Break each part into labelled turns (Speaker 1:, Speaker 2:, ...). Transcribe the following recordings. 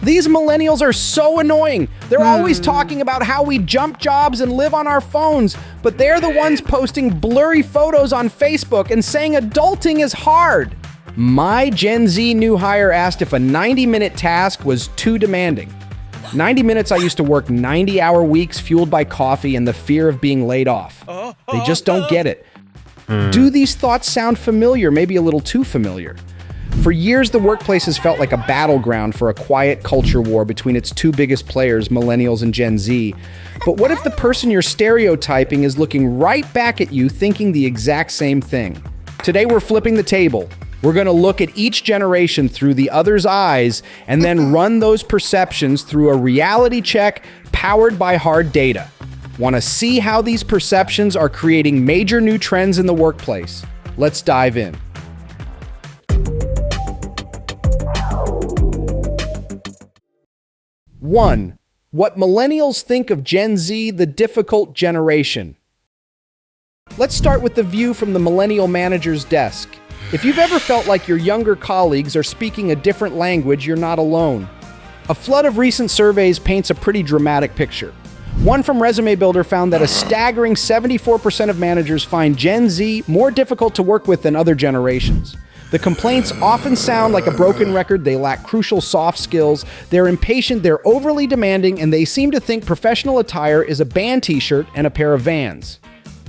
Speaker 1: These millennials are so annoying. They're always talking about how we jump jobs and live on our phones, but they're the ones posting blurry photos on Facebook and saying adulting is hard. My Gen Z new hire asked if a 90-minute task was too demanding. 90 minutes I used to work 90-hour weeks fueled by coffee and the fear of being laid off. They just don't get it. Do these thoughts sound familiar? Maybe a little too familiar. For years, the workplace has felt like a battleground for a quiet culture war between its two biggest players, millennials and Gen Z. But what if the person you're stereotyping is looking right back at you thinking the exact same thing? Today, we're flipping the table. We're going to look at each generation through the other's eyes and then run those perceptions through a reality check powered by hard data. Want to see how these perceptions are creating major new trends in the workplace? Let's dive in. One, what millennials think of Gen Z, the difficult generation. Let's start with the view from the millennial manager's desk. If you've ever felt like your younger colleagues are speaking a different language, you're not alone. A flood of recent surveys paints a pretty dramatic picture. One from Resume Builder found that a staggering 74% of managers find Gen Z more difficult to work with than other generations. The complaints often sound like a broken record. They lack crucial soft skills. They're impatient, they're overly demanding, and they seem to think professional attire is a band t-shirt and a pair of Vans.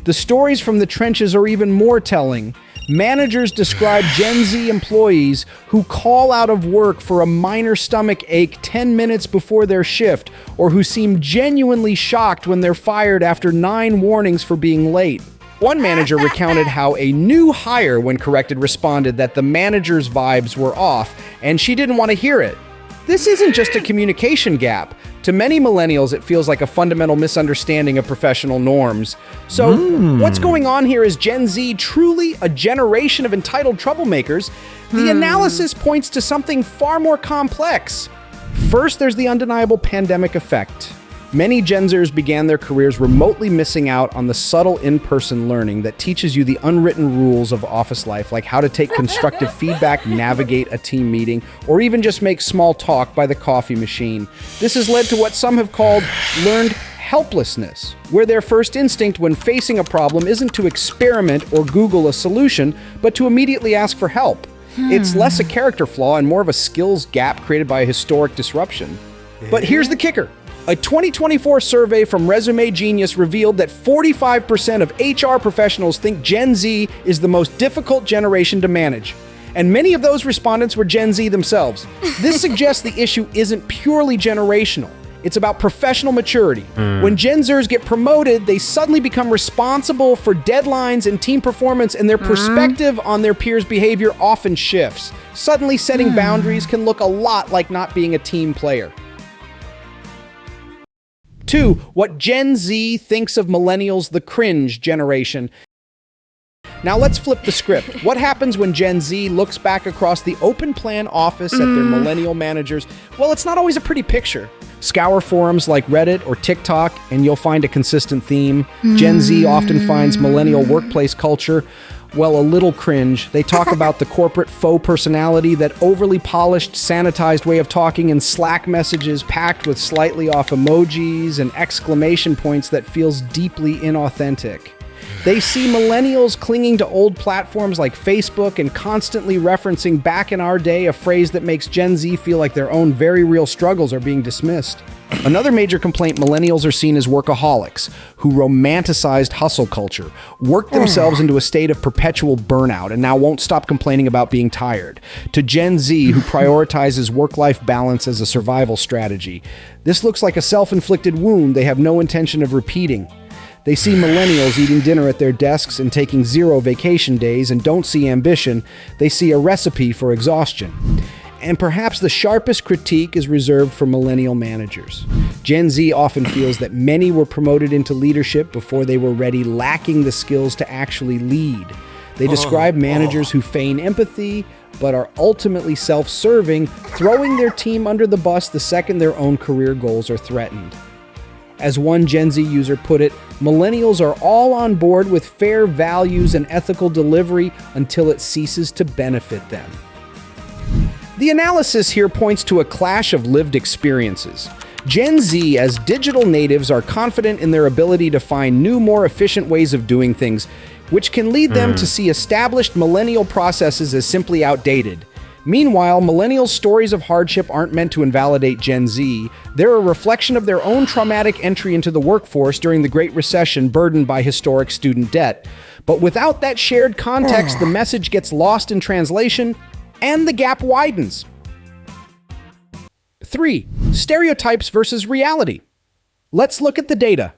Speaker 1: The stories from the trenches are even more telling. Managers describe Gen Z employees who call out of work for a minor stomach ache 10 minutes before their shift, or who seem genuinely shocked when they're fired after 9 warnings for being late. One manager recounted how a new hire, when corrected, responded that the manager's vibes were off, and she didn't want to hear it. This isn't just a communication gap. To many millennials, it feels like a fundamental misunderstanding of professional norms. So, what's going on here? Is Gen Z truly a generation of entitled troublemakers? The analysis points to something far more complex. First, there's the undeniable pandemic effect. Many Gen Zers began their careers remotely missing out on the subtle in-person learning that teaches you the unwritten rules of office life, like how to take constructive feedback, navigate a team meeting, or even just make small talk by the coffee machine. This has led to what some have called learned helplessness, where their first instinct when facing a problem isn't to experiment or Google a solution, but to immediately ask for help. It's less a character flaw and more of a skills gap created by a historic disruption. But here's the kicker. A 2024 survey from Resume Genius revealed that 45% of HR professionals think Gen Z is the most difficult generation to manage. And many of those respondents were Gen Z themselves. This suggests the issue isn't purely generational. It's about professional maturity. When Gen Zers get promoted, they suddenly become responsible for deadlines and team performance, and their perspective on their peers' behavior often shifts. Suddenly setting boundaries can look a lot like not being a team player. 2, what Gen Z thinks of millennials, the cringe generation. Now let's flip the script. What happens when Gen Z looks back across the open plan office at their millennial managers? Well, it's not always a pretty picture. Scour forums like Reddit or TikTok, and you'll find a consistent theme. Gen Z often finds millennial workplace culture, well, a little cringe. They talk about the corporate faux personality, that overly polished, sanitized way of talking, and Slack messages packed with slightly off emojis and exclamation points that feels deeply inauthentic. They see millennials clinging to old platforms like Facebook and constantly referencing back in our day, a phrase that makes Gen Z feel like their own very real struggles are being dismissed. Another major complaint, millennials are seen as workaholics who romanticized hustle culture, worked themselves into a state of perpetual burnout, and now won't stop complaining about being tired. To Gen Z, who prioritizes work-life balance as a survival strategy, this looks like a self-inflicted wound they have no intention of repeating. They see millennials eating dinner at their desks and taking 0 vacation days and don't see ambition. They see a recipe for exhaustion. And perhaps the sharpest critique is reserved for millennial managers. Gen Z often feels that many were promoted into leadership before they were ready, lacking the skills to actually lead. They describe managers who feign empathy, but are ultimately self-serving, throwing their team under the bus the second their own career goals are threatened. As one Gen Z user put it, millennials are all on board with fair values and ethical delivery until it ceases to benefit them. The analysis here points to a clash of lived experiences. Gen Z, as digital natives, are confident in their ability to find new, more efficient ways of doing things, which can lead them to see established millennial processes as simply outdated. Meanwhile, millennials' stories of hardship aren't meant to invalidate Gen Z. They're a reflection of their own traumatic entry into the workforce during the Great Recession, burdened by historic student debt. But without that shared context, the message gets lost in translation, and the gap widens. 3. Stereotypes versus reality. Let's look at the data.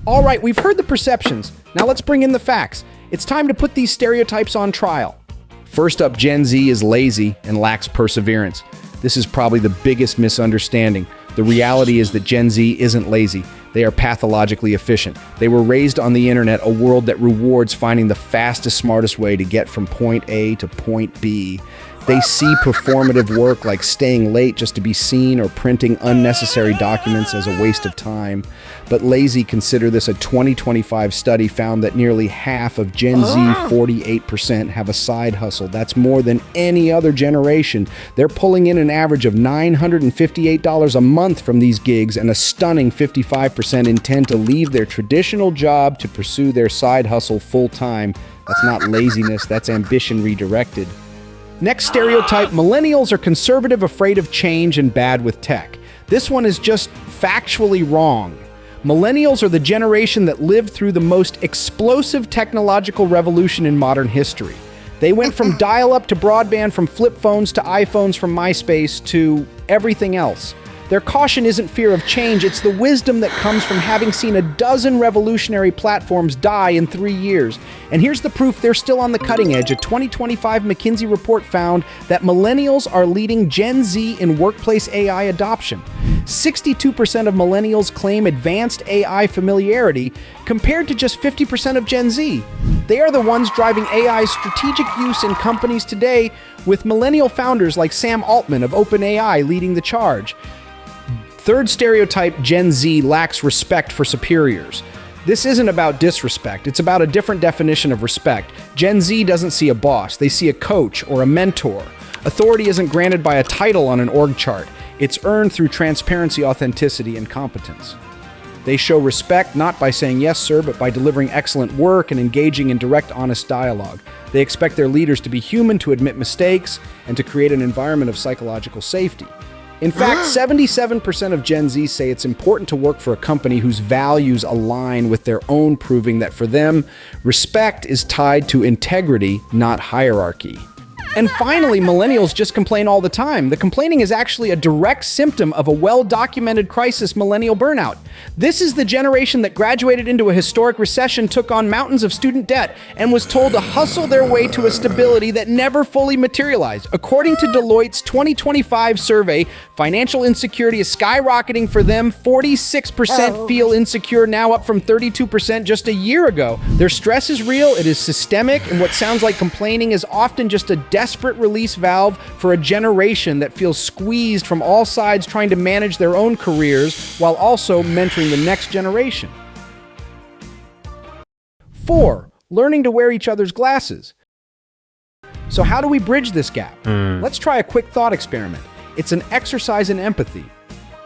Speaker 1: All right, we've heard the perceptions. Now let's bring in the facts. It's time to put these stereotypes on trial. First up, Gen Z is lazy and lacks perseverance. This is probably the biggest misunderstanding. The reality is that Gen Z isn't lazy. They are pathologically efficient. They were raised on the internet, a world that rewards finding the fastest, smartest way to get from point A to point B. They see performative work like staying late just to be seen or printing unnecessary documents as a waste of time. But lazy consider this. A 2025 study found that nearly half of Gen Z, 48%, have a side hustle. That's more than any other generation. They're pulling in an average of $958 a month from these gigs, and a stunning 55% intend to leave their traditional job to pursue their side hustle full-time. That's not laziness, that's ambition redirected. Next stereotype, millennials are conservative, afraid of change, and bad with tech. This one is just factually wrong. Millennials are the generation that lived through the most explosive technological revolution in modern history. They went from dial-up to broadband, from flip phones to iPhones, from MySpace to everything else. Their caution isn't fear of change, it's the wisdom that comes from having seen a dozen revolutionary platforms die in 3 years. And here's the proof they're still on the cutting edge. A 2025 McKinsey report found that millennials are leading Gen Z in workplace AI adoption. 62% of millennials claim advanced AI familiarity, compared to just 50% of Gen Z. They are the ones driving AI's strategic use in companies today, with millennial founders like Sam Altman of OpenAI leading the charge. Third stereotype, Gen Z lacks respect for superiors. This isn't about disrespect, it's about a different definition of respect. Gen Z doesn't see a boss, they see a coach or a mentor. Authority isn't granted by a title on an org chart, it's earned through transparency, authenticity, and competence. They show respect not by saying yes, sir, but by delivering excellent work and engaging in direct, honest dialogue. They expect their leaders to be human, to admit mistakes, and to create an environment of psychological safety. In fact, 77% of Gen Z say it's important to work for a company whose values align with their own, proving that for them, respect is tied to integrity, not hierarchy. And finally, millennials just complain all the time. The complaining is actually a direct symptom of a well-documented crisis, millennial burnout. This is the generation that graduated into a historic recession, took on mountains of student debt, and was told to hustle their way to a stability that never fully materialized. According to Deloitte's 2025 survey, financial insecurity is skyrocketing for them. 46% feel insecure now, up from 32% just a year ago. Their stress is real, it is systemic, and what sounds like complaining is often just a desperate release valve for a generation that feels squeezed from all sides, trying to manage their own careers while also mentoring the next generation. 4. Learning to wear each other's glasses. So how do we bridge this gap? Let's try a quick thought experiment. It's an exercise in empathy.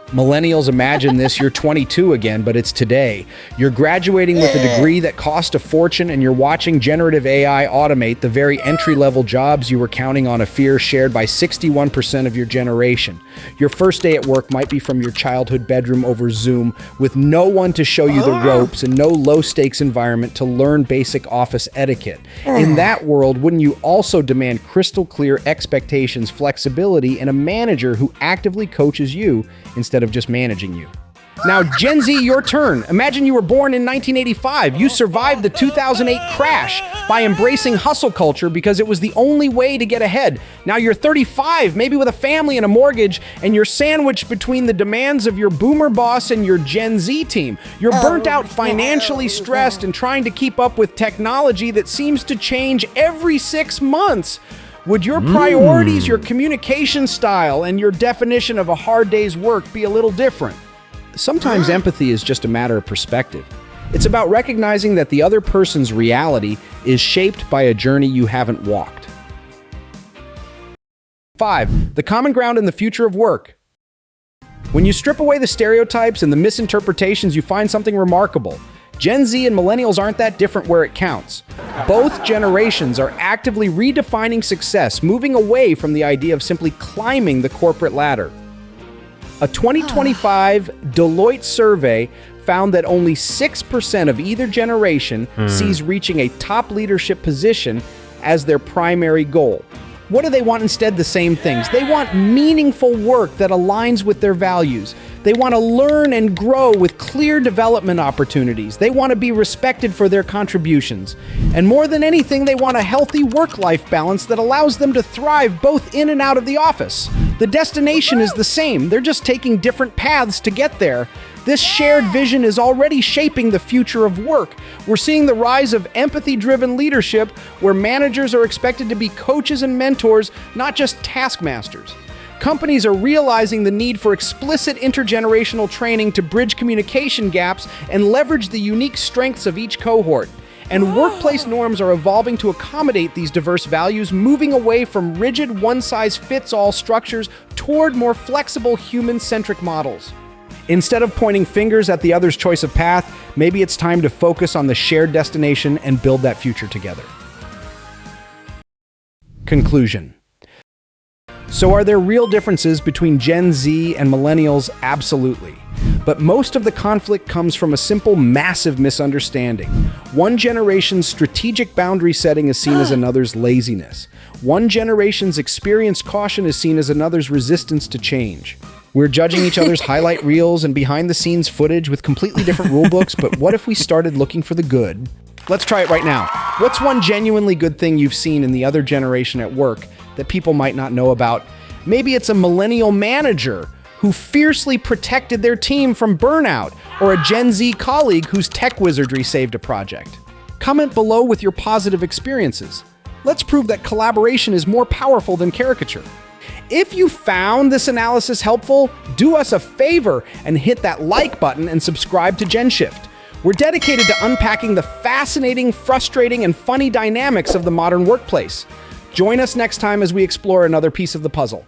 Speaker 1: Millennials, imagine this, you're 22 again, but it's today. You're graduating with a degree that cost a fortune, and you're watching generative AI automate the very entry-level jobs you were counting on, a fear shared by 61% of your generation. Your first day at work might be from your childhood bedroom over Zoom, with no one to show you the ropes and no low-stakes environment to learn basic office etiquette. In that world, wouldn't you also demand crystal clear expectations, flexibility, and a manager who actively coaches you instead of just managing you? Now, Gen Z, your turn. Imagine you were born in 1985. You survived the 2008 crash by embracing hustle culture because it was the only way to get ahead. Now you're 35, maybe with a family and a mortgage, and you're sandwiched between the demands of your boomer boss and your Gen Z team. You're burnt out, financially stressed, and trying to keep up with technology that seems to change every 6 months. Would your priorities, your communication style, and your definition of a hard day's work be a little different? Sometimes empathy is just a matter of perspective. It's about recognizing that the other person's reality is shaped by a journey you haven't walked. 5. The common ground in the future of work. When you strip away the stereotypes and the misinterpretations, you find something remarkable. Gen Z and Millennials aren't that different where it counts. Both generations are actively redefining success, moving away from the idea of simply climbing the corporate ladder. A 2025 Deloitte survey found that only 6% of either generation sees reaching a top leadership position as their primary goal. What do they want instead? The same things. They want meaningful work that aligns with their values. They want to learn and grow with clear development opportunities. They want to be respected for their contributions. And more than anything, they want a healthy work-life balance that allows them to thrive both in and out of the office. The destination is the same. They're just taking different paths to get there. This shared vision is already shaping the future of work. We're seeing the rise of empathy-driven leadership, where managers are expected to be coaches and mentors, not just taskmasters. Companies are realizing the need for explicit intergenerational training to bridge communication gaps and leverage the unique strengths of each cohort. And workplace norms are evolving to accommodate these diverse values, moving away from rigid one-size-fits-all structures toward more flexible human-centric models. Instead of pointing fingers at the other's choice of path, maybe it's time to focus on the shared destination and build that future together. Conclusion. So are there real differences between Gen Z and Millennials? Absolutely. But most of the conflict comes from a simple, massive misunderstanding. One generation's strategic boundary setting is seen as another's laziness. One generation's experienced caution is seen as another's resistance to change. We're judging each other's highlight reels and behind-the-scenes footage with completely different rulebooks, but what if we started looking for the good? Let's try it right now. What's one genuinely good thing you've seen in the other generation at work that people might not know about? Maybe it's a millennial manager who fiercely protected their team from burnout, or a Gen Z colleague whose tech wizardry saved a project. Comment below with your positive experiences. Let's prove that collaboration is more powerful than caricature. If you found this analysis helpful, do us a favor and hit that like button and subscribe to GenShift. We're dedicated to unpacking the fascinating, frustrating, and funny dynamics of the modern workplace. Join us next time as we explore another piece of the puzzle.